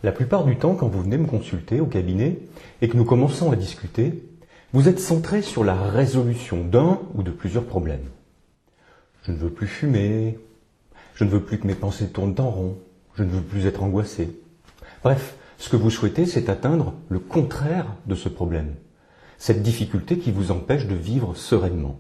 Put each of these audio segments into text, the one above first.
La plupart du temps, quand vous venez me consulter au cabinet et que nous commençons à discuter, vous êtes centré sur la résolution d'un ou de plusieurs problèmes. Je ne veux plus fumer, je ne veux plus que mes pensées tournent en rond, je ne veux plus être angoissé. Bref, ce que vous souhaitez, c'est atteindre le contraire de ce problème, cette difficulté qui vous empêche de vivre sereinement.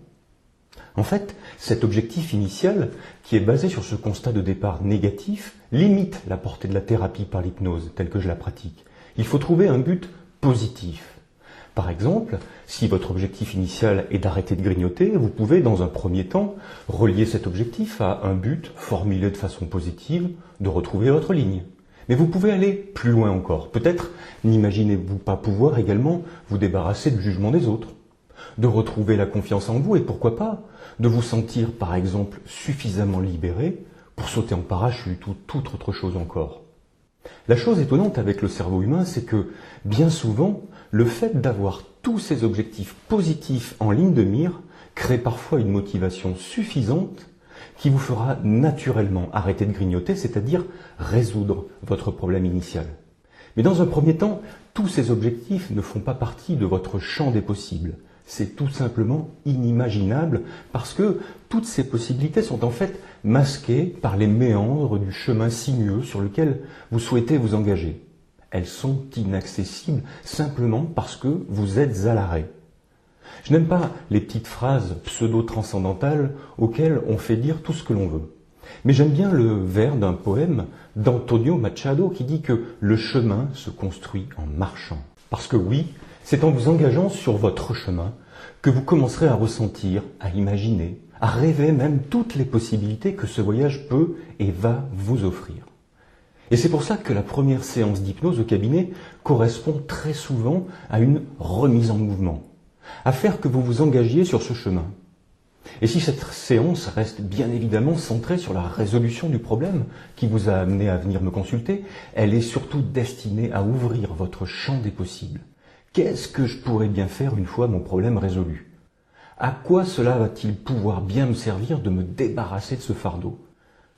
En fait, cet objectif initial, qui est basé sur ce constat de départ négatif, limite la portée de la thérapie par l'hypnose, telle que je la pratique. Il faut trouver un but positif. Par exemple, si votre objectif initial est d'arrêter de grignoter, vous pouvez, dans un premier temps, relier cet objectif à un but formulé de façon positive de retrouver votre ligne. Mais vous pouvez aller plus loin encore. Peut-être n'imaginez-vous pas pouvoir également vous débarrasser du jugement des autres, de retrouver la confiance en vous et pourquoi pas, de vous sentir par exemple suffisamment libéré pour sauter en parachute ou toute autre chose encore. La chose étonnante avec le cerveau humain, c'est que bien souvent, le fait d'avoir tous ces objectifs positifs en ligne de mire crée parfois une motivation suffisante qui vous fera naturellement arrêter de grignoter, c'est-à-dire résoudre votre problème initial. Mais dans un premier temps, tous ces objectifs ne font pas partie de votre champ des possibles. C'est tout simplement inimaginable parce que toutes ces possibilités sont en fait masquées par les méandres du chemin sinueux sur lequel vous souhaitez vous engager. Elles sont inaccessibles simplement parce que vous êtes à l'arrêt. Je n'aime pas les petites phrases pseudo-transcendantales auxquelles on fait dire tout ce que l'on veut. Mais j'aime bien le vers d'un poème d'Antonio Machado qui dit que le chemin se construit en marchant. Parce que oui, c'est en vous engageant sur votre chemin que vous commencerez à ressentir, à imaginer, à rêver même toutes les possibilités que ce voyage peut et va vous offrir. Et c'est pour ça que la première séance d'hypnose au cabinet correspond très souvent à une remise en mouvement, à faire que vous vous engagiez sur ce chemin. Et si cette séance reste bien évidemment centrée sur la résolution du problème qui vous a amené à venir me consulter, elle est surtout destinée à ouvrir votre champ des possibles. Qu'est-ce que je pourrais bien faire une fois mon problème résolu? À quoi cela va-t-il pouvoir bien me servir de me débarrasser de ce fardeau?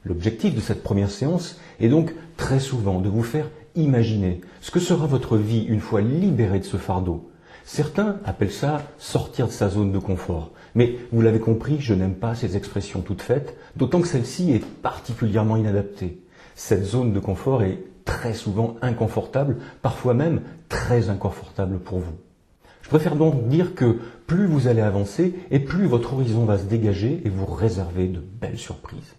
L'objectif de cette première séance est donc très souvent de vous faire imaginer ce que sera votre vie une fois libérée de ce fardeau. Certains appellent ça sortir de sa zone de confort. Mais vous l'avez compris, je n'aime pas ces expressions toutes faites, d'autant que celle-ci est particulièrement inadaptée. Cette zone de confort est très souvent inconfortable, parfois même très inconfortable pour vous. Je préfère donc dire que plus vous allez avancer et plus votre horizon va se dégager et vous réserver de belles surprises.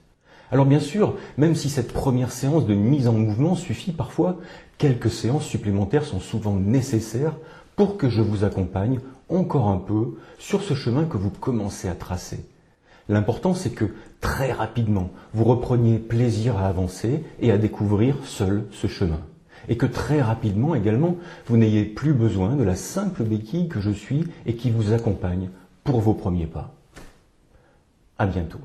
Alors bien sûr, même si cette première séance de mise en mouvement suffit parfois, quelques séances supplémentaires sont souvent nécessaires pour que je vous accompagne encore un peu sur ce chemin que vous commencez à tracer. L'important, c'est que très rapidement, vous repreniez plaisir à avancer et à découvrir seul ce chemin. Et que très rapidement également, vous n'ayez plus besoin de la simple béquille que je suis et qui vous accompagne pour vos premiers pas. À bientôt.